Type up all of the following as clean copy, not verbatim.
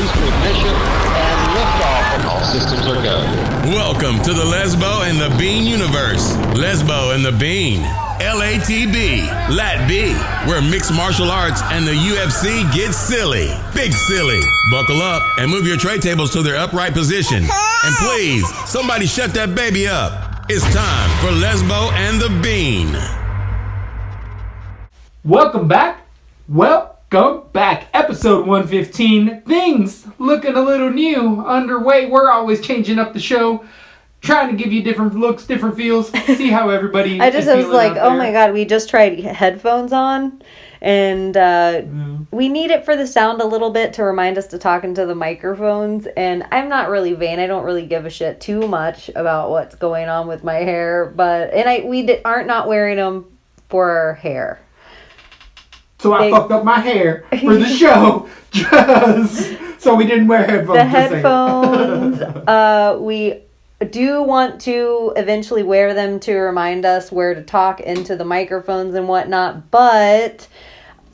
booster ignition, and liftoff, and all systems are go. Welcome to the Lesbo and the Bean universe. Lesbo and the Bean. LaTB, LaTB, where mixed martial arts and the UFC get silly. Big silly. Buckle up and move your tray tables to their upright position. And please, somebody shut that baby up. It's time for Lesbo and the Bean. Welcome back. Episode 115. Things looking a little new, underway. We're always changing up the show, trying to give you different looks, different feels, see how everybody I was like, oh my god, we just tried headphones on, and we need it for the sound a little bit to remind us to talk into the microphones, and I'm not really vain. I don't really give a shit too much about what's going on with my hair, we aren't not wearing them for our hair. So I fucked up my hair for the show, just so we didn't wear headphones. The headphones, we do want to eventually wear them to remind us where to talk into the microphones and whatnot, but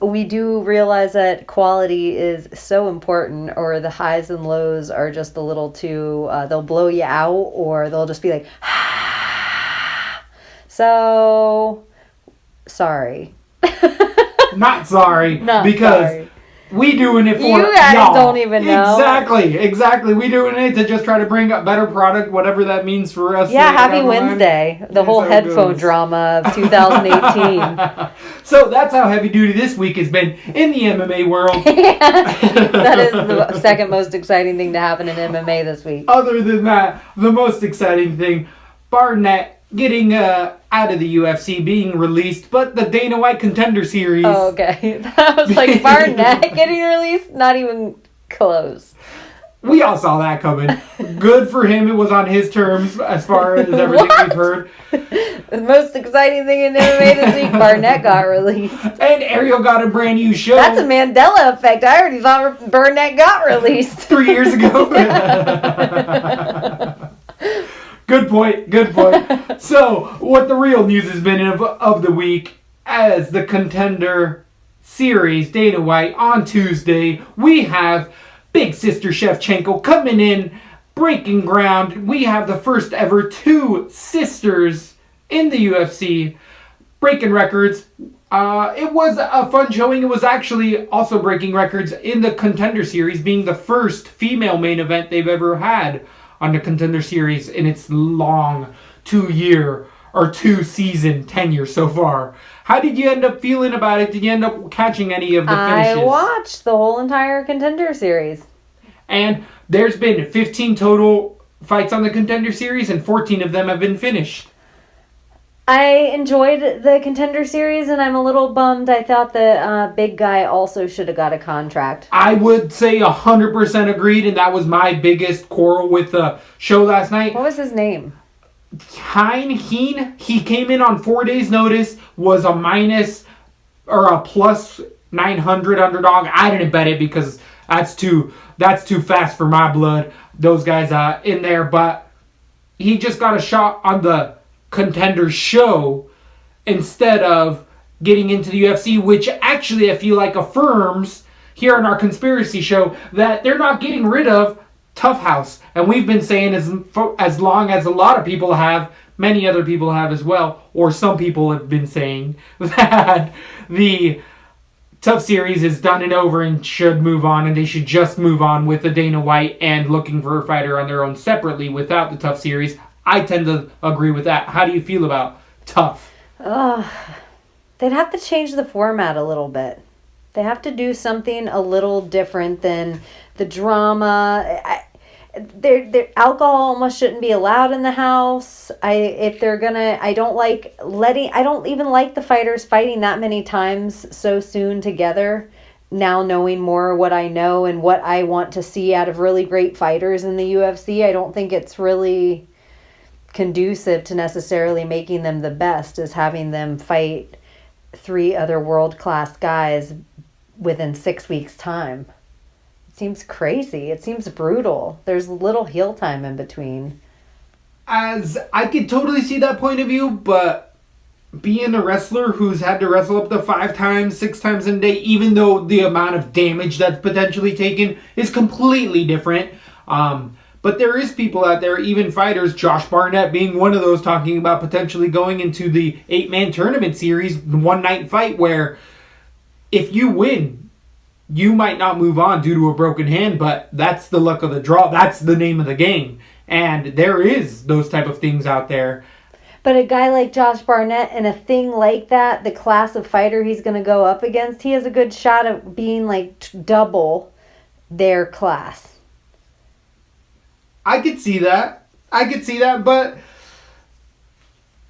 we do realize that quality is so important, or the highs and lows are just a little too, they'll blow you out, or they'll just be like, so, sorry. Not sorry, because sorry. We doing it for you guys y'all. Don't even know. Exactly. We doing it to just try to bring up better product, whatever that means for us. Yeah, happy Wednesday. The whole headphone drama of 2018. So that's how heavy duty this week has been in the MMA world. That is the second most exciting thing to happen in MMA this week. Other than that, the most exciting thing, Barnett getting out of the UFC, being released, but the Dana White Contender Series. Oh, okay. That was like Barnett getting released? Not even close. We all saw that coming. Good for him. It was on his terms as far as everything we've heard. The most exciting thing in MMA this week, Barnett got released. And Ariel got a brand new show. That's a Mandela effect. I already thought Barnett got released. 3 years ago. Good point. So, what the real news has been of the week, as the Contender Series, Dana White, on Tuesday, we have Big Sister Shevchenko coming in, breaking ground. We have the first ever two sisters in the UFC, breaking records. It was a fun showing. It was actually also breaking records in the Contender Series, being the first female main event they've ever had on the Contender Series in its long 2-season tenure so far. How did you end up feeling about it? Did you end up catching any of the finishes? I watched the whole entire Contender Series. And there's been 15 total fights on the Contender Series, and 14 of them have been finished. I enjoyed the Contender Series, and I'm a little bummed. I thought the big guy also should have got a contract. I would say 100% agreed, and that was my biggest quarrel with the show last night. What was his name? Heen. He came in on 4 days' notice, was a minus or a plus 900 underdog. I didn't bet it because that's too fast for my blood. Those guys in there, but he just got a shot on the Contender show instead of getting into the UFC, which actually I feel like affirms here on our conspiracy show that they're not getting rid of Tough House. And we've been saying as long as a lot of people have, many other people have as well, or some people have been saying that the Tough Series is done and over and should move on, and they should just move on with the Dana White and looking for a fighter on their own separately without the Tough Series. I tend to agree with that. How do you feel about Tough? They'd have to change the format a little bit. They have to do something a little different than the drama. Their alcohol almost shouldn't be allowed in the house. I don't even like the fighters fighting that many times so soon together. Now knowing more what I know and what I want to see out of really great fighters in the UFC, I don't think it's really conducive to necessarily making them the best, is having them fight 3 other world-class guys within 6 weeks' time. It seems crazy. It seems brutal. There's little heel time in between. As I could totally see that point of view, but being a wrestler who's had to wrestle up to 5 times, 6 times in a day, even though the amount of damage that's potentially taken is completely different. But there is people out there, even fighters, Josh Barnett being one of those, talking about potentially going into the 8-man tournament series, one night fight, where if you win, you might not move on due to a broken hand, but that's the luck of the draw. That's the name of the game. And there is those type of things out there. But a guy like Josh Barnett and a thing like that, the class of fighter he's going to go up against, he has a good shot of being like double their class. I could see that. But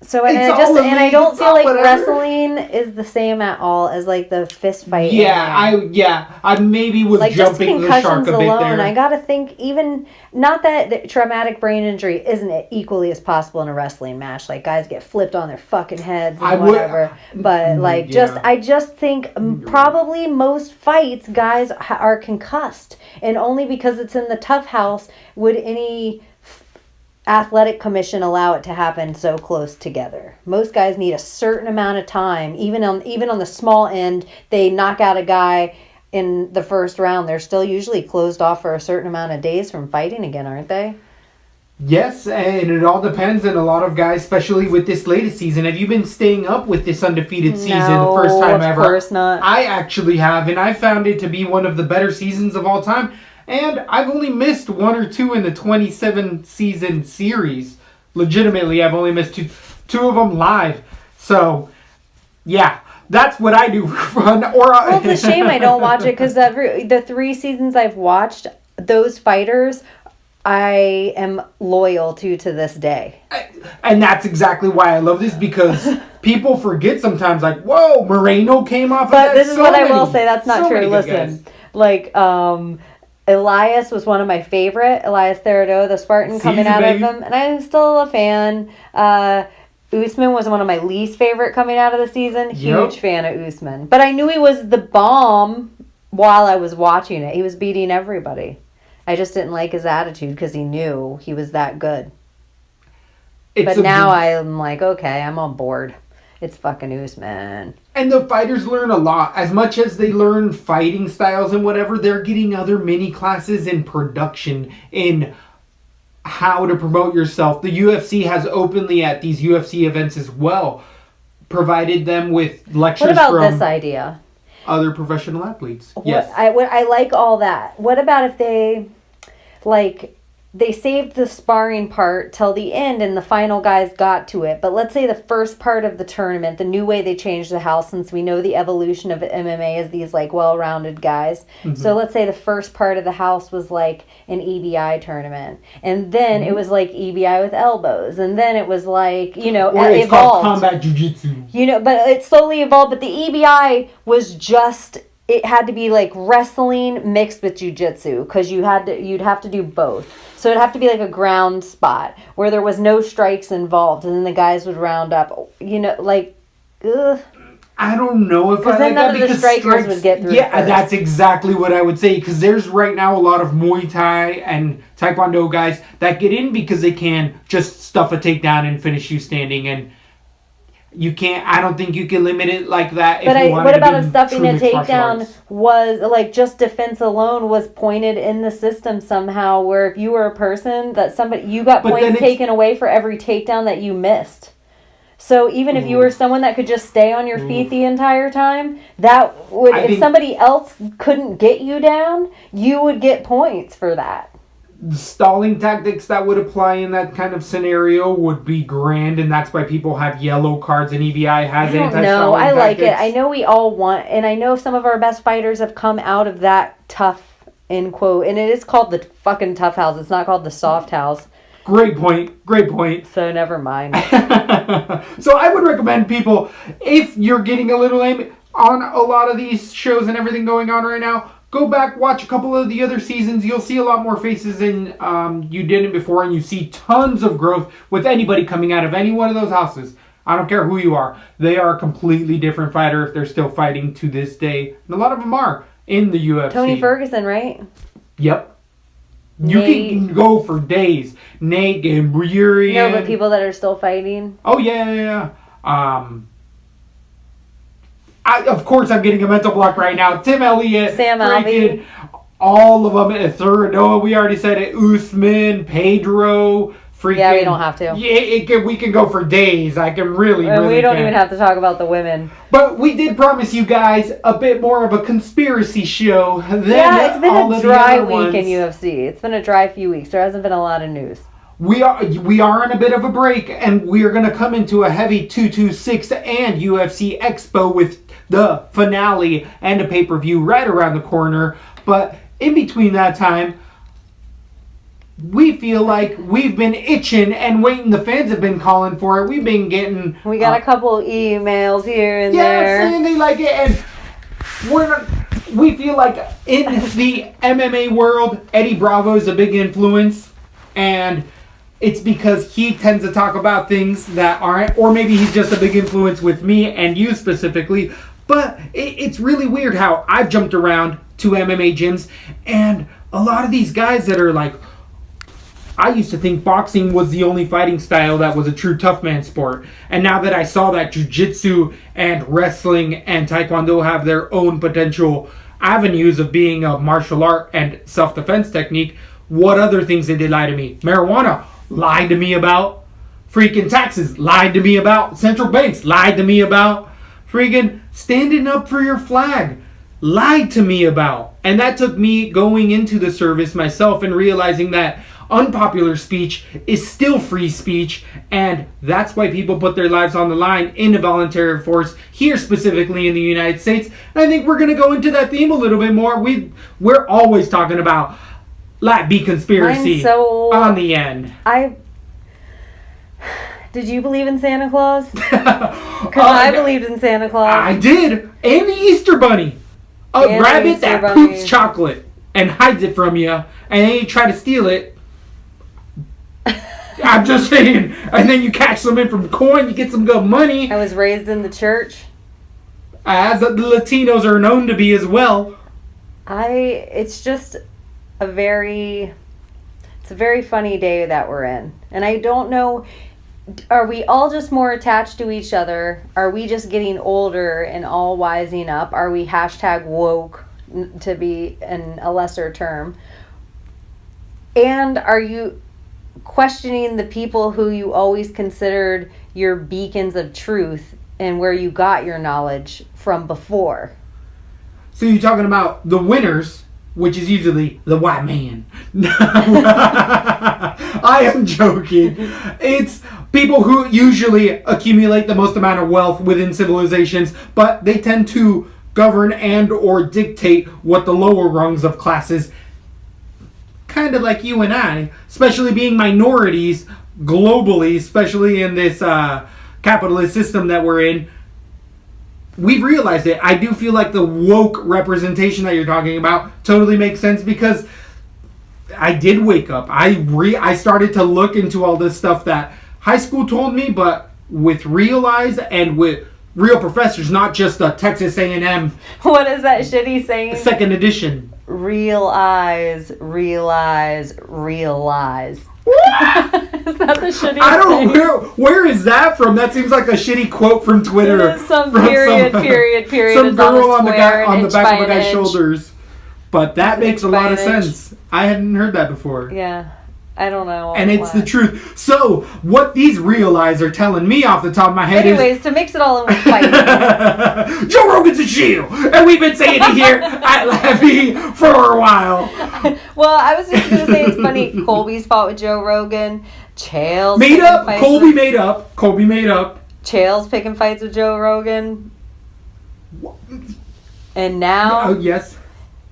So I don't feel like wrestling is the same at all as like the fist fight. I maybe was like jumping the shark a bit there. I gotta think, even not that the traumatic brain injury isn't equally as possible in a wrestling match. Like guys get flipped on their fucking heads and whatever. But like I just think probably most fights guys are concussed, and only because it's in the tough house would any athletic commission allow it to happen so close together. Most guys need a certain amount of time. Even on the small end, they knock out a guy in the first round. They're still usually closed off for a certain amount of days from fighting again, aren't they? Yes, and it all depends on a lot of guys, especially with this latest season. Have you been staying up with this undefeated season the first time ever? Of course not. I actually have, and I found it to be one of the better seasons of all time. And I've only missed 1 or 2 in the 27-season series. Legitimately, I've only missed two of them live. So, yeah, that's what I do for fun. Well, it's a shame I don't watch it, because the 3 seasons I've watched, those fighters, I am loyal to this day. And that's exactly why I love this, because people forget sometimes, like, whoa, Moreno came off of that. But this is what I will say, that's not true. Listen, like, Elias was one of my favorite. Elias Theodorou, the Spartan, coming out of him. And I'm still a fan. Usman was one of my least favorite coming out of the season. Huge fan of Usman. But I knew he was the bomb while I was watching it. He was beating everybody. I just didn't like his attitude because he knew he was that good. But now I'm like, okay, I'm on board. It's fucking Usman. And the fighters learn a lot. As much as they learn fighting styles and whatever, they're getting other mini classes in production, in how to promote yourself. The UFC has openly at these UFC events as well provided them with lectures from... What about this idea? Other professional athletes. Yes. I like all that. What about if they, like... They saved the sparring part till the end and the final guys got to it. But let's say the first part of the tournament, the new way they changed the house, since we know the evolution of MMA is these like well-rounded guys. Mm-hmm. So let's say the first part of the house was like an EBI tournament. And then it was like EBI with elbows. And then it was like, it it's evolved. Called combat jiu-jitsu. But it slowly evolved. But the EBI was just... It had to be like wrestling mixed with jiu-jitsu, because you'd have to do both. So it'd have to be like a ground spot where there was no strikes involved, and then the guys would round up. Ugh. I don't know if I like that, because the strikers would get through. Yeah, that's exactly what I would say, because there's right now a lot of Muay Thai and Taekwondo guys that get in because they can just stuff a takedown and finish you standing, and you can't. I don't think you can limit it like that. What about if stuffing a takedown was like just defense alone was pointed in the system somehow, where if you were a person that you got points taken away for every takedown that you missed. So even if you were someone that could just stay on your feet the entire time, if somebody else couldn't get you down, you would get points for that. The stalling tactics that would apply in that kind of scenario would be grand, and that's why people have yellow cards, and EBI has anti-stalling No, I tactics. like it. I know we all want, and I know some of our best fighters have come out of that tough, end quote, and it is called the fucking tough house. It's not called the soft house. Great point. So never mind. So I would recommend people, if you're getting a little lame on a lot of these shows and everything going on right now, go back, watch a couple of the other seasons. You'll see a lot more faces than you didn't before, and you see tons of growth with anybody coming out of any one of those houses. I don't care who you are. They are a completely different fighter if they're still fighting to this day. And a lot of them are in the UFC. Tony Ferguson, right? Yep. You can go for days. Nate, Gambrieri. No, but people that are still fighting. Oh, yeah. Of course, I'm getting a mental block right now. Tim Elliott, Sam Alvey. all of them. Thurnoa, we already said it. Usman, Pedro. Freaking, Yeah, we don't have to. Yeah, we can go for days. I can really, And really we don't can. even have to talk about the women. But we did promise you guys a bit more of a conspiracy show than Yeah, it's been all a of the dry other week ones. in UFC. It's been a dry few weeks. There hasn't been a lot of news. We are on a bit of a break, and we are going to come into a heavy 226 and UFC Expo with the finale and a pay-per-view right around the corner. But in between that time, we feel like we've been itching and waiting. The fans have been calling for it. We've been getting... We got a couple emails here and there. Yeah, saying they like it, and we feel like in the MMA world, Eddie Bravo is a big influence, and it's because he tends to talk about things that aren't, or maybe he's just a big influence with me and you specifically. But it's really weird how I've jumped around to MMA gyms, and a lot of these guys that are like, I used to think boxing was the only fighting style that was a true tough man sport. And now that I saw that jiu-jitsu and wrestling and taekwondo have their own potential avenues of being a martial art and self-defense technique, what other things did they lie to me? Marijuana, lied to me about. Freaking taxes, lied to me about. Central banks, lied to me about. Freaking standing up for your flag, lied to me about. And that took me going into the service myself and realizing that unpopular speech is still free speech, and that's why people put their lives on the line in a voluntary force here, specifically in the United States. And I think we're going to go into that theme a little bit more. We're always talking about LaTB conspiracy on the end. Did you believe in Santa Claus? Because I believed in Santa Claus. I did. And the Easter Bunny. A And rabbit Easter that Bunny. poops chocolate and hides it from you, and then you try to steal it. I'm just saying. And then you catch some in from coin, you get some good money. I was raised in the church. As the Latinos are known to be as well. It's just a very funny day that we're in. And I don't know, are we all just more attached to each other? Are we just getting older and all wising up? Are we #woke, to be in a lesser term? And are you questioning the people who you always considered your beacons of truth and where you got your knowledge from before? So you're talking about the winners, which is usually the white man. I am joking. It's people who usually accumulate the most amount of wealth within civilizations, but they tend to govern and or dictate what the lower rungs of classes, kind of like you and I, especially being minorities globally, especially in this capitalist system that we're in, we've realized it. I do feel like the woke representation that you're talking about totally makes sense, because I did wake up. I started to look into all this stuff that high school told me, but with real eyes and with real professors, not just the Texas A&M What is that shit he's saying? second edition. Realize, realize, realize. Is that the shit he's I don't saying? know where is that from. That seems like a shitty quote from Twitter. It is some from period. some It's girl on on the square, on the inch back by of a an guy's inch. shoulders. But that makes a Inch by lot of an inch. sense. I hadn't heard that before. Yeah, I don't know. And it's why. the truth. So, what these real eyes are telling me off the top of my head Anyways, to mix it all in with fighting. is Joe Rogan's a shield, and we've been saying it here at LaTB for a while. Well, I was just gonna say it's funny. Colby's fought with Joe Rogan. Chael's Made picking up. fights Colby with- made up. Colby made up. Chael's picking fights with Joe Rogan. And now Oh yes.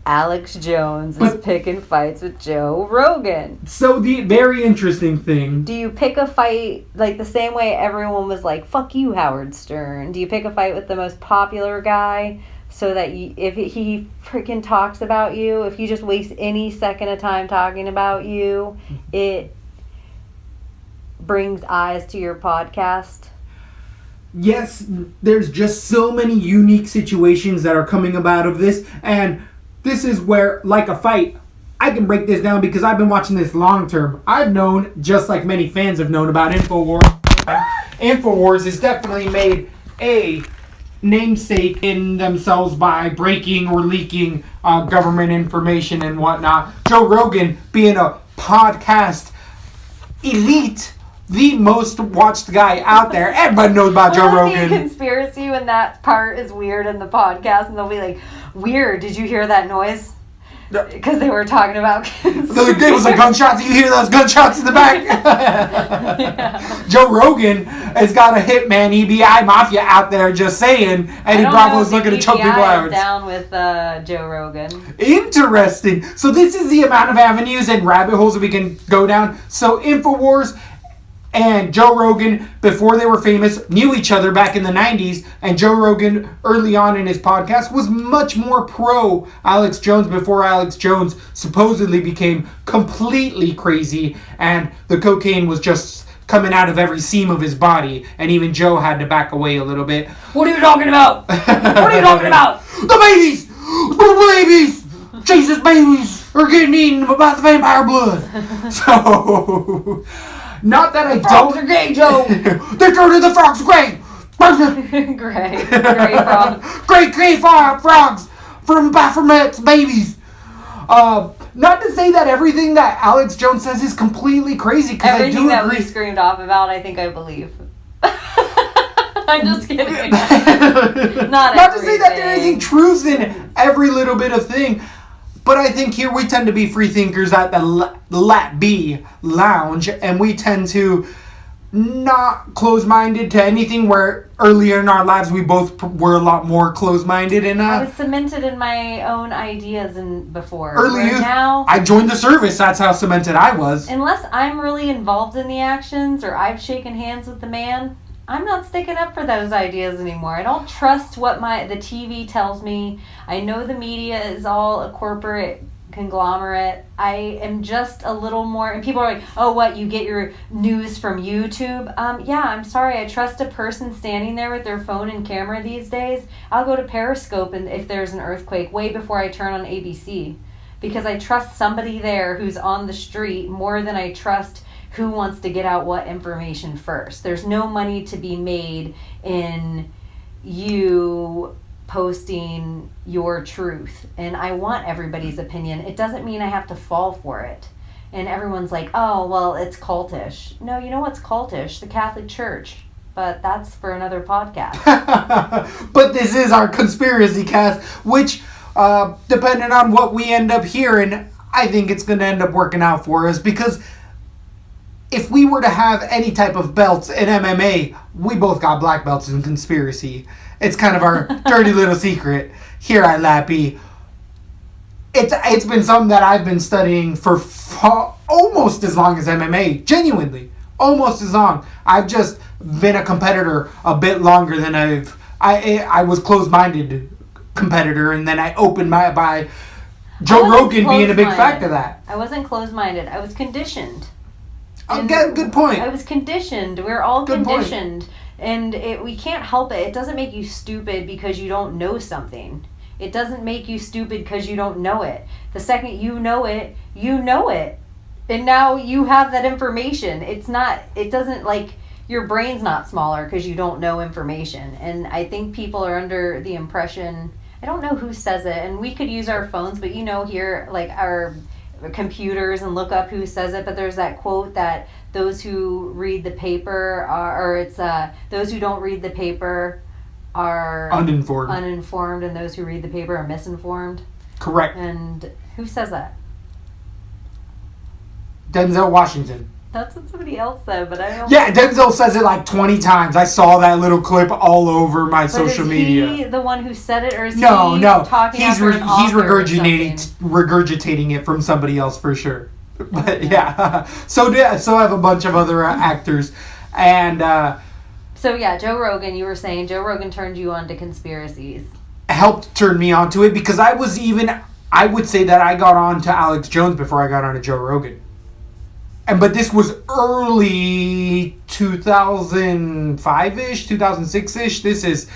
Alex Jones is But- picking fights with Joe Rogan. So the very interesting thing. Do you pick a fight like the same way everyone was like, fuck you, Howard Stern? Do you pick a fight with the most popular guy so that if he freaking talks about you, if you just waste any second of time talking about you, it brings eyes to your podcast? Yes, there's just so many unique situations that are coming about of this, and this is where, like a fight, I can break this down because I've been watching this long term. I've known, just like many fans have known about InfoWars. InfoWars has definitely made a namesake in themselves by breaking or leaking government information and whatnot. Joe Rogan being a podcast elite, the most watched guy out there. Everybody knows about Joe Rogan. Conspiracy when that part is weird in the podcast, and they'll be like, "Weird, did you hear that noise?" Because they were talking about there was a gunshot. You hear those gunshots in the back? Yeah. Joe Rogan has got a hitman EBI mafia out there, just saying. Eddie Bravo's looking to choke people out. Down with Joe Rogan. Interesting. So this is the amount of avenues and rabbit holes that we can go down. So InfoWars and Joe Rogan, before they were famous, knew each other back in the 90s. And Joe Rogan, early on in his podcast, was much more pro Alex Jones before Alex Jones supposedly became completely crazy. And the cocaine was just coming out of every seam of his body. And even Joe had to back away a little bit. What are you talking about? What are you talking about? The babies! The babies! Jesus, babies are getting eaten by the vampire blood. So... Not that I frogs don't. Are gay, Joe. They're turning the frogs gray. Gray frogs. Gray frogs from Baphomet's babies. Not to say that everything that Alex Jones says is completely crazy, because I do agree. Everything that we screamed off about, I think I believe. I'm just kidding. Not to say that there isn't truth in every little bit of thing. But I think here we tend to be free thinkers at the LaTB lounge, and we tend to not close-minded to anything, where earlier in our lives we both were a lot more close-minded. And I was cemented in my own ideas before. Earlier, now I joined the service. That's how cemented I was. Unless I'm really involved in the actions or I've shaken hands with the man, I'm not sticking up for those ideas anymore. I don't trust what the TV tells me. I know the media is all a corporate conglomerate. I am just a little more, and people are like, "Oh, what, you get your news from YouTube?" Yeah, I'm sorry. I trust a person standing there with their phone and camera these days. I'll go to Periscope and if there's an earthquake way before I turn on ABC, because I trust somebody there who's on the street more than I trust who wants to get out what information first. There's no money to be made in you posting your truth. And I want everybody's opinion. It doesn't mean I have to fall for it. And everyone's like, "Oh, well, it's cultish." No, you know what's cultish? The Catholic Church. But that's for another podcast. But this is our conspiracy cast, which, depending on what we end up hearing, I think it's going to end up working out for us, because if we were to have any type of belts in MMA, we both got black belts in conspiracy. It's kind of our dirty little secret here at LaTB. It's been something that I've been studying for almost as long as MMA. Genuinely, almost as long. I've just been a competitor a bit longer than I was closed-minded competitor, and then I opened by Joe Rogan being a big factor of that. I wasn't closed-minded. I was conditioned. Good point. I was conditioned. We're all conditioned. And we can't help it. It doesn't make you stupid because you don't know something. It doesn't make you stupid because you don't know it. The second you know it, you know it. And now you have that information. It doesn't, like, your brain's not smaller because you don't know information. And I think people are under the impression, I don't know who says it, and we could use our phones, but here, like, our computers and look up who says it, but there's that quote that those who read the paper those who don't read the paper are uninformed, and those who read the paper are misinformed. Correct. And who says that? Denzel Washington. That's what somebody else said, but I don't. Yeah, Denzel says it like 20 times. I saw that little clip all over my social media. Is he the one who said it, or is he talking he's regurgitating it from somebody else for sure. But yeah, so I have a bunch of other actors, and so yeah, Joe Rogan. You were saying Joe Rogan turned you on to conspiracies. Helped turn me on to it, because I would say that I got on to Alex Jones before I got on to Joe Rogan. But this was early 2005-ish, 2006-ish. This is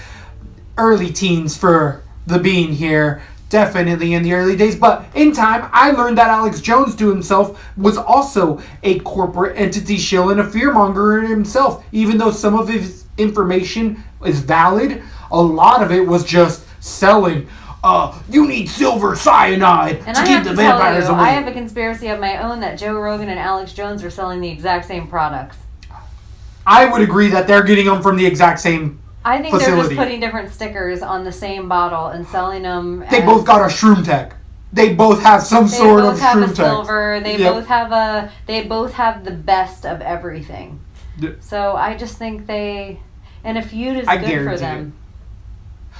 early teens for the Bean here. Definitely in the early days. But in time, I learned that Alex Jones to himself was also a corporate entity shill and a fearmonger himself. Even though some of his information is valid, A lot of it was just selling. You need silver cyanide And to I keep have the to tell vampires you, away. I have a conspiracy of my own that Joe Rogan and Alex Jones are selling the exact same products. I would agree that they're getting them from the exact same I think facility. they're just putting different stickers on the same bottle and selling them. They both got a shroom tech. They both have some sort of shroom tech. They both have a silver. They both have the best of everything. So I just think and a feud is good for them.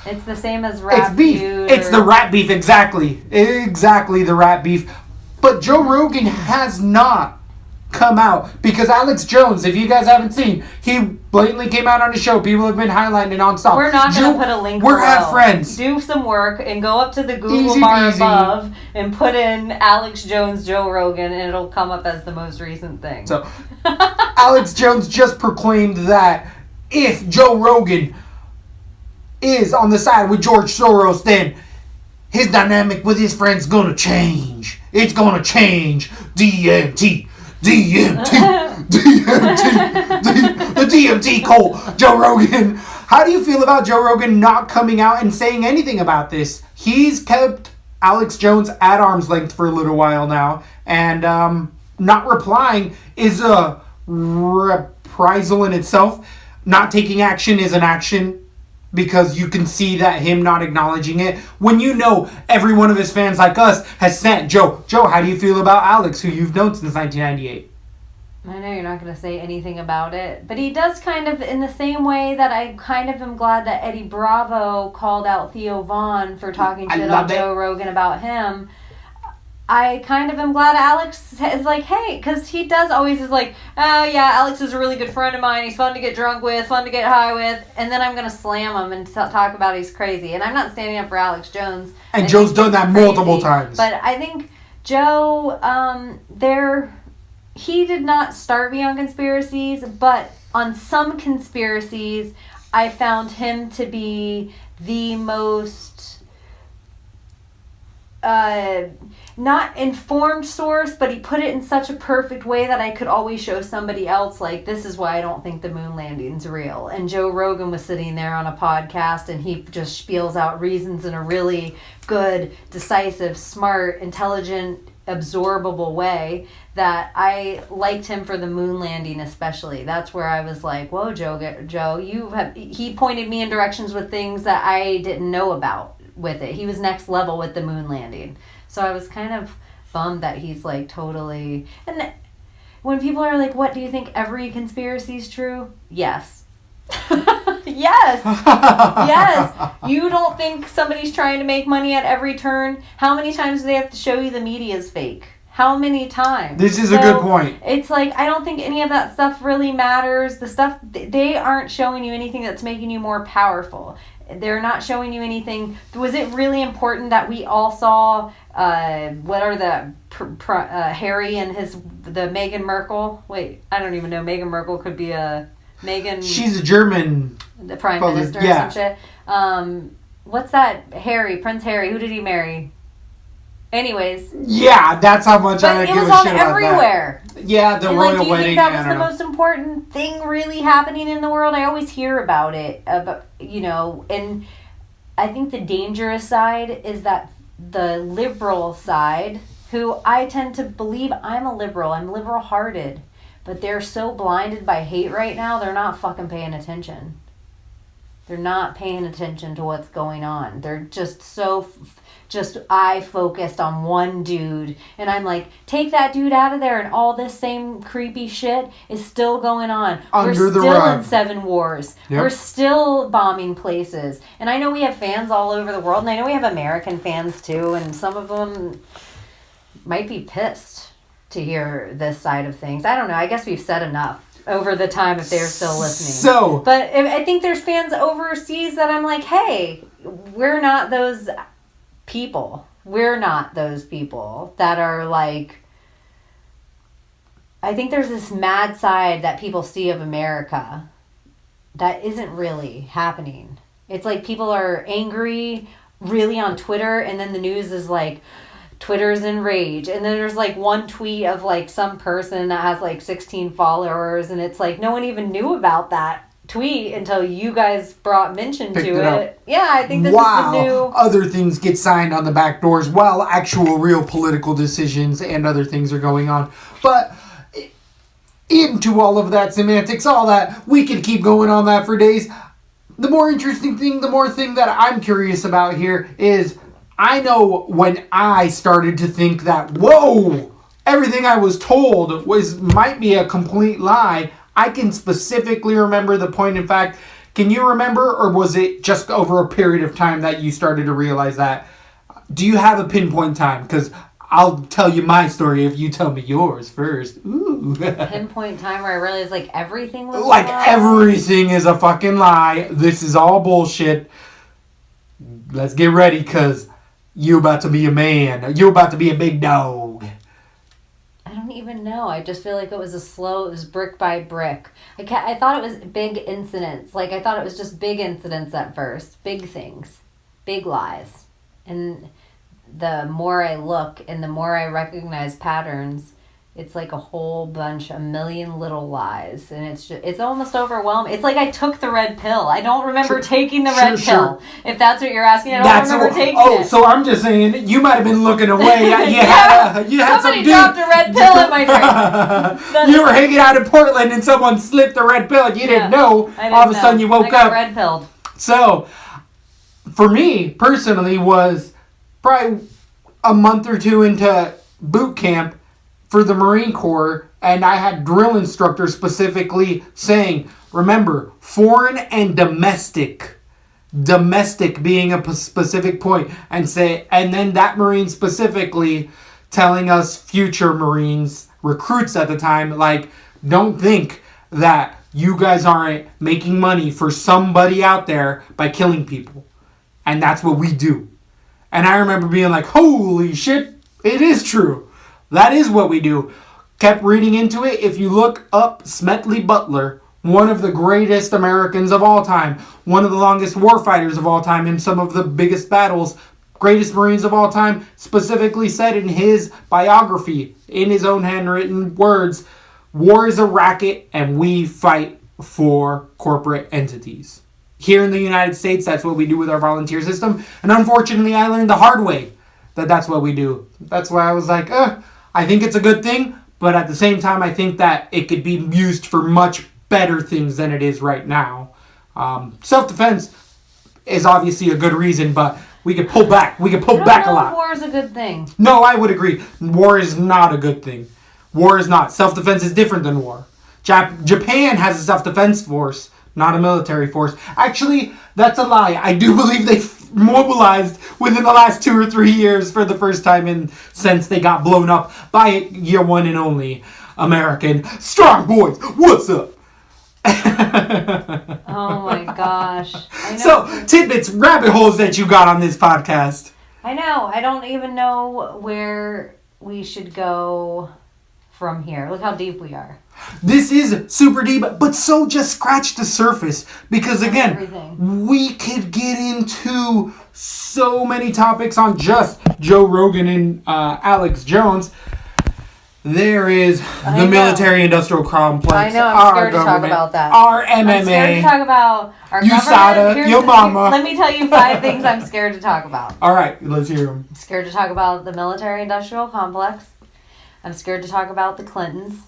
It's the same as rat It's beef. feud. It's the rat beef, exactly. Exactly the rat beef. But Joe Rogan has not come out because Alex Jones, if you guys haven't seen, he blatantly came out on the show. People have been highlighting it nonstop. We're not going to put a link We're below. have friends. Do some work and go up to the Google Easy bar peasy. above and put in Alex Jones, Joe Rogan, and it'll come up as the most recent thing. So, Alex Jones just proclaimed that if Joe Rogan is on the side with George Soros, then his dynamic with his friends gonna change. It's gonna change. DMT. DMT. The DMT cult. Joe Rogan. How do you feel about Joe Rogan not coming out and saying anything about this? He's kept Alex Jones at arm's length for a little while now, and not replying is a reprisal in itself. Not taking action is an action, because you can see that him not acknowledging it. When you know every one of his fans like us has sent Joe, how do you feel about Alex, who you've known since 1998? I know you're not going to say anything about it, but he does kind of, in the same way that I kind of am glad that Eddie Bravo called out Theo Vaughn for talking shit on Joe Rogan about him. I kind of am glad Alex is like, hey, because he does always is like, oh yeah, Alex is a really good friend of mine. He's fun to get drunk with, fun to get high with, and then I'm going to slam him and talk about he's crazy. And I'm not standing up for Alex Jones. And Joe's done that multiple times. But I think Joe, he did not start me on conspiracies, but on some conspiracies, I found him to be the most not informed source, but he put it in such a perfect way that I could always show somebody else, like, this is why I don't think the moon landing's real. And Joe Rogan was sitting there on a podcast and he just spiels out reasons in a really good, decisive, smart, intelligent, absorbable way that I liked him for the moon landing especially. That's where I was like, whoa, Joe, he pointed me in directions with things that I didn't know about with it. He was next level with the moon landing. So I was kind of bummed that he's like totally... And when people are like, what, do you think every conspiracy is true? Yes. Yes. Yes. You don't think somebody's trying to make money at every turn? How many times do they have to show you the media's fake? How many times? This is a good point. It's like, I don't think any of that stuff really matters. The stuff, they aren't showing you anything that's making you more powerful. They're not showing you anything. Was it really important that we all saw what are the Harry and the Meghan Merkel? Wait, I don't even know. Meghan Merkel could be a Meghan. She's a German. The prime minister or some shit. What's that? Prince Harry. Who did he marry? Anyways. Yeah, that's how much I give a shit about that. It was on everywhere. Yeah, the royal do you wedding. think that was the most important thing really happening in the world? I always hear about it, and I think the dangerous side is that the liberal side, who I tend to believe I'm liberal-hearted, but they're so blinded by hate right now, they're not fucking paying attention. They're not paying attention to what's going on. They're just so... I focused on one dude, and I'm like, take that dude out of there, and all this same creepy shit is still going on. We're still in 7 wars. Yep. We're still bombing places. And I know we have fans all over the world, and I know we have American fans too, and some of them might be pissed to hear this side of things. I don't know. I guess we've said enough over the time if they're still listening. But I think there's fans overseas that I'm like, hey, we're not those people. We're not those people that are like... I think there's this mad side that people see of America that isn't really happening. It's like people are angry really on Twitter, and then the news is like, Twitter's in rage. And then there's like one tweet of like some person that has like 16 followers, and it's like no one even knew about that tweet until you guys brought mention Picked to it up. it. Yeah, I think this is Wow. the new. Other things get signed on the back doors while actual real political decisions and other things are going on. But into all of that semantics, all that, we could keep going on that for days. The more interesting thing, the more thing that I'm curious about here is, I know when I started to think that, whoa, everything I was told might be a complete lie. I can specifically remember the point. In fact, can you remember, or was it just over a period of time that you started to realize that? Do you have a pinpoint time? Because I'll tell you my story if you tell me yours first. Ooh. Pinpoint time where I realized like everything was Like wrong. everything is a fucking lie. This is all bullshit. Let's get ready, because you about to be a man. You about to be a big dog. I don't even know. I just feel like it was brick by brick. I thought it was big incidents. Like, I thought it was just big incidents at first. Big things. Big lies. And the more I look and the more I recognize patterns, it's like a whole bunch, a million little lies. And it's almost overwhelming. It's like I took the red pill. I don't remember taking the red pill. If that's what you're asking, I don't remember taking it. So I'm just saying, you might have been looking away. You had somebody some dropped a red pill in my drink. You were hanging out in Portland and someone slipped the red pill and you didn't know. All of a sudden you woke up. Red pilled. So, for me, personally, was probably a month or two into boot camp for the Marine Corps, and I had drill instructors specifically saying, remember, foreign and domestic being a specific point, and then that Marine specifically telling us future Marines, recruits at the time, like, don't think that you guys aren't making money for somebody out there by killing people. And that's what we do. And I remember being like, holy shit, it is true. That is what we do. Kept reading into it. If you look up Smedley Butler, one of the greatest Americans of all time, one of the longest warfighters of all time in some of the biggest battles, greatest Marines of all time, specifically said in his biography, in his own handwritten words, war is a racket and we fight for corporate entities. Here in the United States, that's what we do with our volunteer system. And unfortunately, I learned the hard way that that's what we do. That's why I was like, I think it's a good thing, but at the same time, I think that it could be used for much better things than it is right now. Self-defense is obviously a good reason, but we could pull back. We could pull back a lot. War is a good thing. No, I would agree. War is not a good thing. War is not. Self-defense is different than war. Japan has a self-defense force, not a military force. Actually, that's a lie. I do believe they mobilized within the last 2 or 3 years for the first time since they got blown up by your one and only American. Strong boys, what's up? Oh my gosh. I know. So, tidbits, rabbit holes that you got on this podcast. I know. I don't even know where we should go from here. Look how deep we are. This is super deep, but so just scratch the surface. Because again, everything. We could get into so many topics on just Joe Rogan and Alex Jones. There is the military-industrial complex. I know, I'm scared to talk about that. Our MMA. I'm scared to talk about our USADA, government. your mama. Let me tell you 5 things I'm scared to talk about. All right, let's hear them. I'm scared to talk about the military-industrial complex. I'm scared to talk about the Clintons.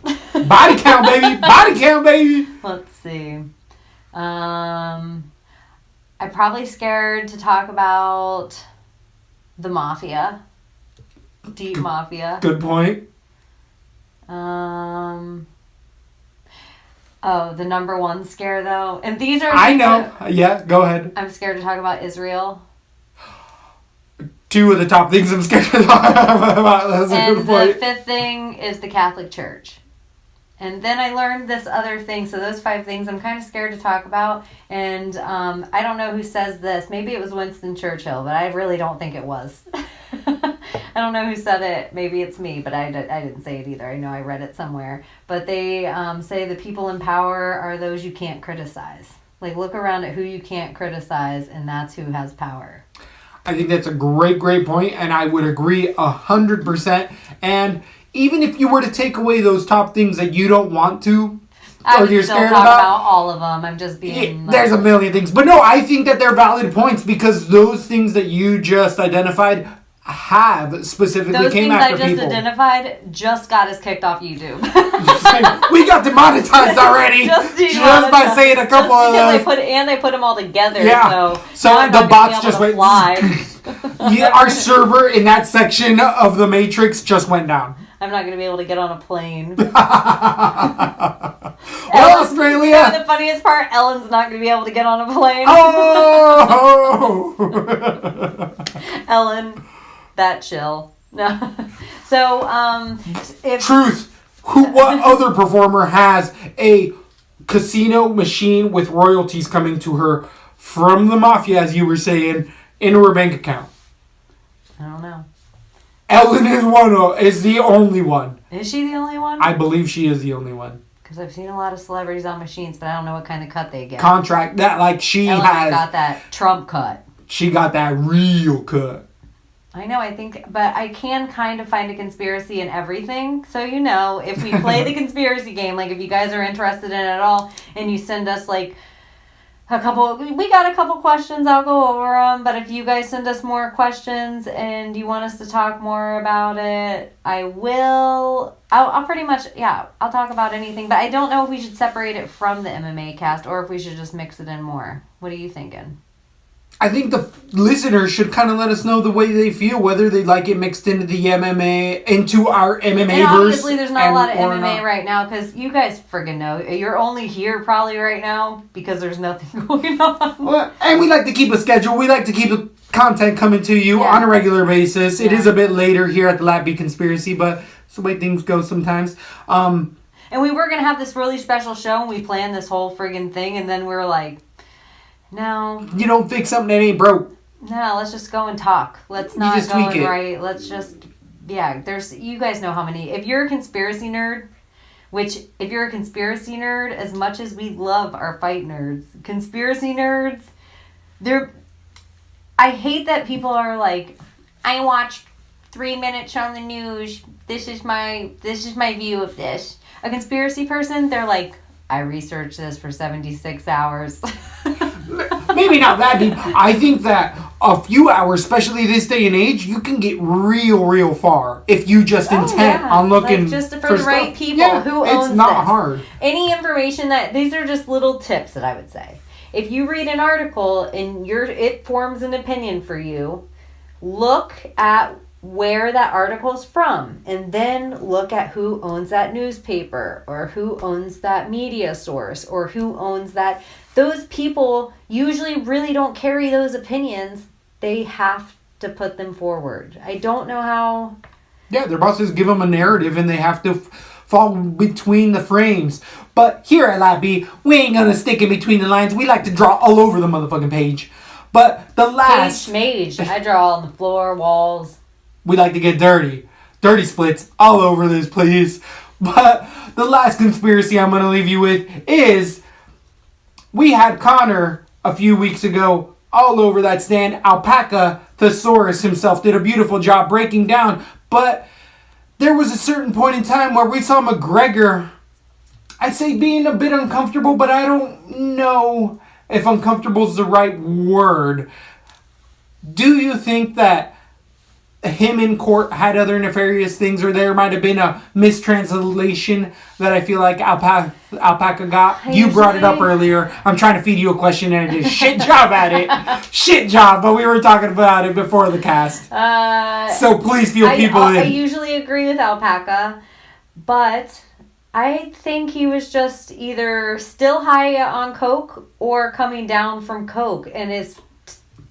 Body count, baby. Body count, baby. Let's see. I'm probably scared to talk about the mafia. Deep mafia. Good point. The number one scare though, and these are. I know. Yeah, go ahead. I'm scared to talk about Israel. 2 of the top things I'm scared to talk about. That's a good point. And the 5th thing is the Catholic Church. And then I learned this other thing. So those 5 things I'm kind of scared to talk about. And I don't know who says this. Maybe it was Winston Churchill, but I really don't think it was. I don't know who said it. Maybe it's me, but I didn't say it either. I know I read it somewhere. But they say the people in power are those you can't criticize. Like, look around at who you can't criticize, and that's who has power. I think that's a great point, and I would agree 100%. And even if you were to take away those top things that you don't want to, I or would you're still scared talk about. about all of them. I'm just being. Like, There's a million things, but no, I think that they're valid points because those things that you just identified have specifically those came things I after just people. identified just got us kicked off YouTube. We got demonetized already just by saying a couple of those. They put them all together. Yeah. So So now the I'm not bots gonna be just able to went. fly. Yeah, our server in that section of the Matrix just went down. I'm not going to be able to get on a plane. Well, Ellen, Australia. You know the funniest part? Ellen's not going to be able to get on a plane. Oh. Ellen, that chill. No. So, if Truth. What other performer has a casino machine with royalties coming to her from the mafia, as you were saying, into her bank account? I don't know. Ellen is the only one. Is she the only one? I believe she is the only one. Because I've seen a lot of celebrities on machines, but I don't know what kind of cut they get. Contract that like she Ellen has. got that Trump cut. She got that real cut. I know, but I can kind of find a conspiracy in everything. So, if we play the conspiracy game, like if you guys are interested in it at all, and you send us like we got a couple questions, I'll go over them. But if you guys send us more questions and you want us to talk more about it, I'll pretty much, I'll talk about anything. But I don't know if we should separate it from the MMA cast or if we should just mix it in more. What are you thinking? I think the listeners should kind of let us know the way they feel, whether they like it mixed into the MMA, into our MMA verse. And obviously there's not a lot of MMA right now because you guys friggin' know. You're only here probably right now because there's nothing going on. Well, and we like to keep a schedule. We like to keep the content coming to you on a regular basis. It is a bit later here at the LaTB Conspiracy, but it's the way things go sometimes. And we were going to have this really special show and we planned this whole friggin' thing and then we were like, no. You don't fix something that ain't broke. No, let's just go and talk. Let's not just go tweak and it. write. Let's just, you guys know how many. If you're a conspiracy nerd, as much as we love our fight nerds, conspiracy nerds, I hate that people are like, I watched 3 minutes on the news. This is my view of this. A conspiracy person, they're like, I researched this for 76 hours. Maybe not that deep. I think that a few hours, especially this day and age, you can get real far if you just intent on looking just for the right people. Who owns it's not this? hard. Any information these are just little tips that I would say. If you read an article and it forms an opinion for you, look at where that article's from and then look at who owns that newspaper or who owns that media source or who owns that. Those people usually really don't carry those opinions. They have to put them forward. I don't know how. Yeah, their bosses give them a narrative and they have to fall between the frames. But here at LaTB, we ain't gonna stick in between the lines. We like to draw all over the motherfucking page. But the last... Mage. I draw on the floor, walls. We like to get dirty. Dirty splits all over this place. But the last conspiracy I'm going to leave you with is we had Connor a few weeks ago all over that stand. Alpaca Thesaurus himself did a beautiful job breaking down. But there was a certain point in time where we saw McGregor, I'd say being a bit uncomfortable, but I don't know if uncomfortable is the right word. Do you think that him in court had other nefarious things, or there might have been a mistranslation that I feel like Alpaca got? You brought it up earlier. I'm trying to feed you a question and I did a shit job at it. Shit job, but we were talking about it before the cast. So please feel people in. I usually agree with Alpaca, but I think he was just either still high on coke or coming down from coke, and his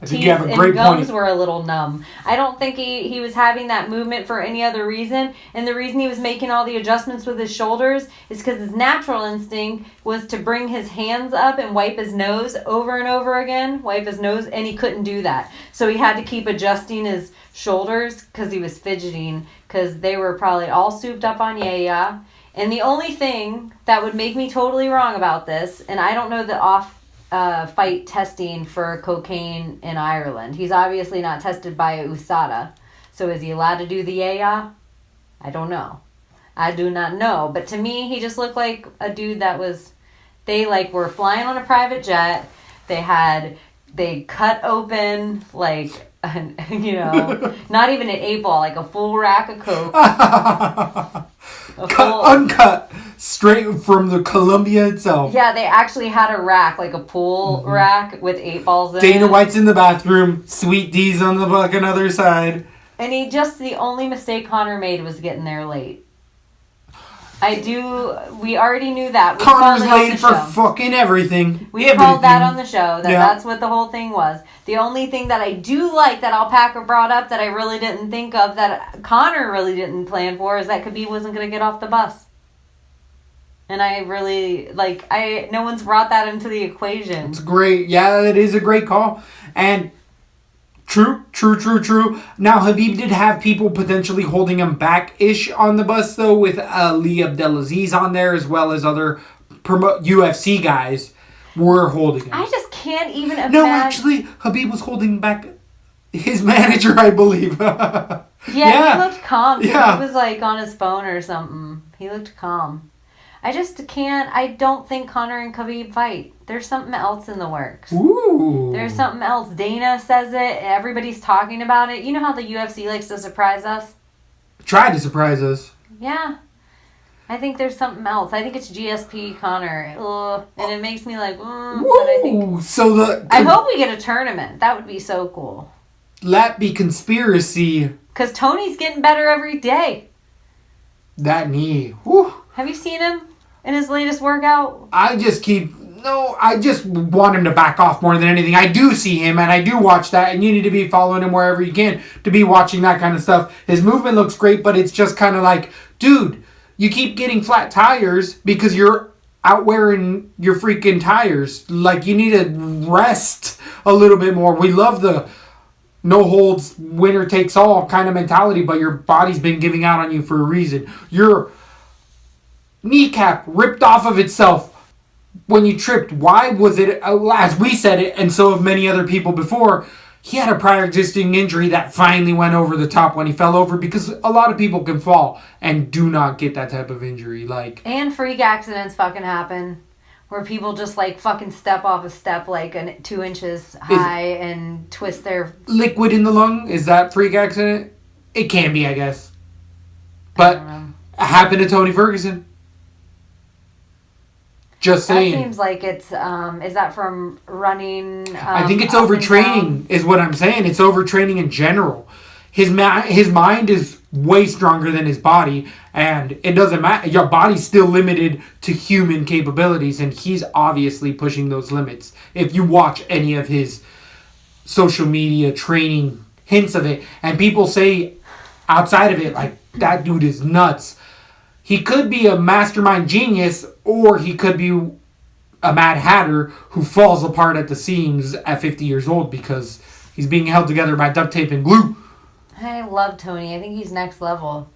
teeth and gums were a little numb. I don't think he was having that movement for any other reason. And the reason he was making all the adjustments with his shoulders is because his natural instinct was to bring his hands up and wipe his nose over and over again. Wipe his nose, and he couldn't do that. So he had to keep adjusting his shoulders because he was fidgeting because they were probably all souped up on yaya. And the only thing that would make me totally wrong about this, and I don't know the fight testing for cocaine in Ireland. He's obviously not tested by a USADA. So is he allowed to do the yaya? I don't know. I do not know. But to me, he just looked like a dude that was... They, like, were flying on a private jet. They cut open, like... you know, not even an 8-ball, like a full rack of Coke. Uncut, straight from the Columbia itself. Yeah, they actually had a rack, like a pool rack with 8 balls in Dana it. White's in the bathroom, Sweet D's on the fucking other side. And the only mistake Connor made was getting there late. We already knew that. We Connor's called it on late the for show. fucking everything. We called that on the show. Yeah. That's what the whole thing was. The only thing that I do like that Alpaca brought up that I really didn't think of, that Connor really didn't plan for, is that Khabib wasn't going to get off the bus. And I really, no one's brought that into the equation. It's great. Yeah, it is a great call. And true. Now, Khabib did have people potentially holding him back-ish on the bus, though, with Ali Abdelaziz on there, as well as other UFC guys were holding him. I just can't even imagine. No, actually, Khabib was holding back his manager, I believe. Yeah, Yeah. he looked calm. Yeah. He was, on his phone or something. He looked calm. I don't think Connor and Khabib fight. There's something else in the works. Ooh. There's something else. Dana says it. Everybody's talking about it. You know how the UFC likes to surprise us? Tried to surprise us. Yeah. I think there's something else. I think it's GSP Connor. Ugh. And it makes me like, but I hope we get a tournament. That would be so cool. LaTB conspiracy. Because Tony's getting better every day. That knee. Whew. Have you seen him in his latest workout? I just want him to back off more than anything. I do see him, and I do watch that, and you need to be following him wherever you can to be watching that kind of stuff. His movement looks great, but it's just kind of like, dude, you keep getting flat tires because you're out wearing your freaking tires. Like, you need to rest a little bit more. We love the no holds, winner takes all kind of mentality, but your body's been giving out on you for a reason. Your kneecap ripped off of itself when you tripped. Why was it, as we said it, and so have many other people before, he had a prior existing injury that finally went over the top when he fell over, because a lot of people can fall and do not get that type of injury. And freak accidents fucking happen where people just fucking step off a step 2 inches high and twist their... Liquid in the lung, is that freak accident? It can be, I guess. But it happened to Tony Ferguson. Just saying. That seems like it's, is that from running? I think it's overtraining is what I'm saying. It's overtraining in general. His mind is way stronger than his body, and it doesn't matter. Your body's still limited to human capabilities, and he's obviously pushing those limits. If you watch any of his social media training hints of it, and people say outside of it, that dude is nuts. He could be a mastermind genius, or he could be a Mad Hatter who falls apart at the seams at 50 years old because he's being held together by duct tape and glue. I love Tony. I think he's next level.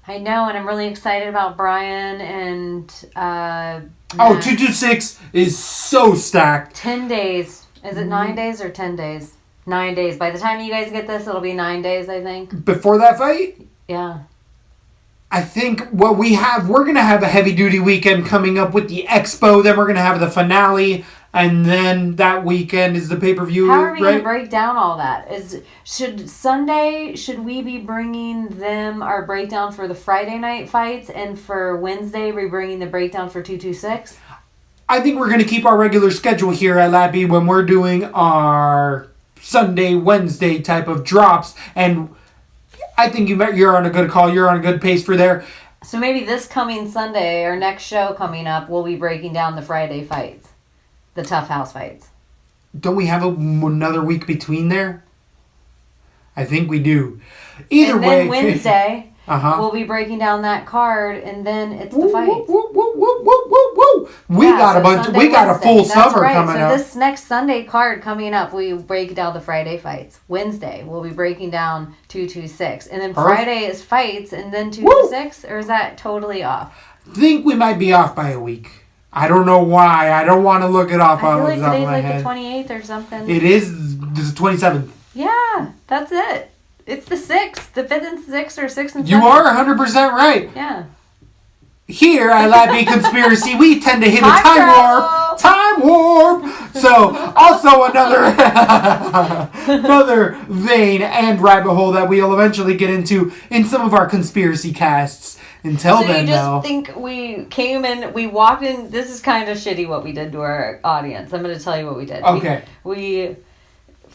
I know, and I'm really excited about Brian and... 226 is so stacked. 10 days. Is it 9 days or 10 days? 9 days. By the time you guys get this, it'll be 9 days, I think. Before that fight? Yeah. I think we're going to have a heavy-duty weekend coming up with the Expo. Then we're going to have the finale. And then that weekend is the pay-per-view, How are we going to right? break down all that? Should we be bringing them our breakdown for the Friday night fights, and for Wednesday we're bringing the breakdown for 226? I think we're going to keep our regular schedule here at LaTB when we're doing our Sunday, Wednesday type of drops. And I think you're on a good call. You're on a good pace for there. So maybe this coming Sunday, or next show coming up, we'll be breaking down the Friday fights. The Tough House fights. Don't we have another week between there? I think we do. Either and way. then Wednesday, Uh-huh. we'll be breaking down that card, and then it's the fights. We got a bunch. Sunday, We got Wednesday. a full That's summer right. coming up. So this next Sunday card coming up, we break down the Friday fights. Wednesday, we'll be breaking down 226, and then Friday is fights, and then 226. Or is that totally off? Think we might be off by a week. I don't know why. I don't want to look it up I feel on like the top of today's my like head. the 28th or something. It is the 27th. Yeah, that's it. It's the 6th, the 5th and 6th, or 6th and 7th. You are 100% right. Yeah. Here at LaTB Conspiracy, we tend to hit a time warp. Time warp. So, also another vein and rabbit hole that we'll eventually get into in some of our conspiracy casts. Until so then, you just though, think we came in, we walked in. This is kind of shitty what we did to our audience. I'm going to tell you what we did. Okay. We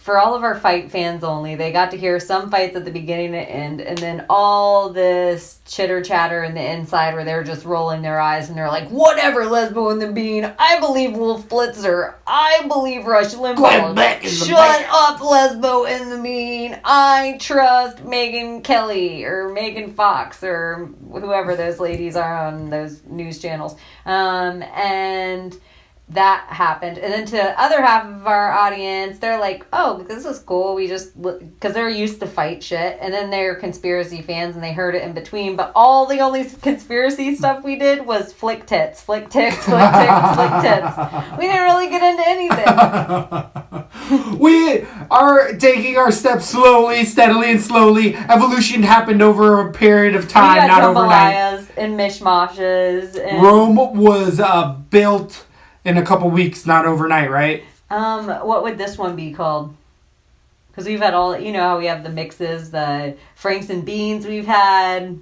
for all of our fight fans only, they got to hear some fights at the beginning and end, and then all this chitter chatter in the inside where they're just rolling their eyes and they're like, whatever, Lesbo and the Bean. I believe Wolf Blitzer. I believe Rush Limbaugh. Shut up, Lesbo and the Bean. I trust Megan Kelly or Megan Fox or whoever those ladies are on those news channels. And that happened. And then to the other half of our audience, they're like, oh, this was cool. We just, because they're used to fight shit. And then they're conspiracy fans and they heard it in between. But all the only conspiracy stuff we did was flick tits, flick tits, flick tits, flick tits. We didn't really get into anything. We are taking our steps slowly, steadily, and slowly. Evolution happened over a period of time, not overnight. And mishmashes. And Rome was built in a couple weeks, not overnight, right? What would this one be called? Because we've had all, you know how we have the mixes, the Franks and Beans we've had.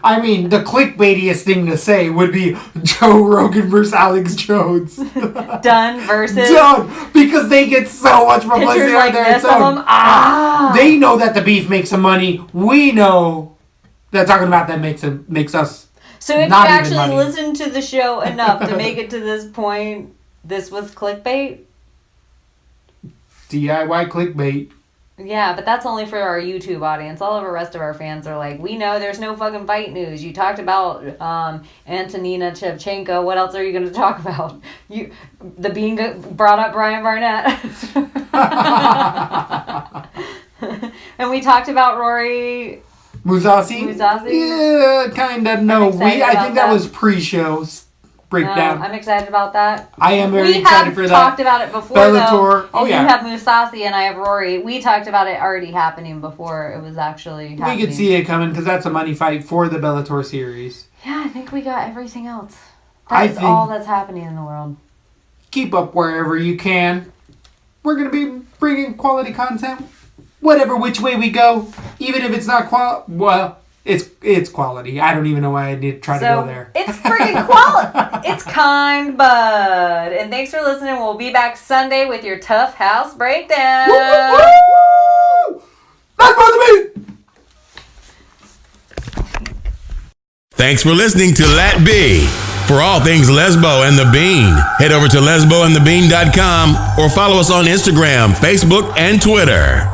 I mean, the clickbaitiest thing to say would be Joe Rogan versus Alex Jones. Done versus... Done! Because they get so much publicity pictures out like there. this of them. They know that the beef makes some money. We know that talking about them makes us... So if not you even actually money. listened to the show enough to make it to this point, this was clickbait? DIY clickbait. Yeah, but that's only for our YouTube audience. All of the rest of our fans are like, we know there's no fucking fight news. You talked about Antonina Shevchenko. What else are you going to talk about? The Bean brought up Brian Barnett. And we talked about Rory... Musasi? Yeah, kind of. No, I think that was pre-show breakdown. I'm excited about that. I am very excited for that. We have talked about it before, Bellator. though. You have Musasi and I have Rory. We talked about it already happening before it was actually happening. We could see it coming because that's a money fight for the Bellator series. Yeah, I think we got everything else. That's all that's happening in the world. Keep up wherever you can. We're going to be bringing quality content. Whatever which way we go, even if it's not it's quality. I don't even know why I need to try to go there. It's freaking quality. It's kind, bud. And thanks for listening. We'll be back Sunday with your Tough House Breakdown. Woo, woo, woo! That's supposed to be. Thanks for listening to LaTB. For all things Lesbo and the Bean, head over to lesboandthebean.com or follow us on Instagram, Facebook, and Twitter.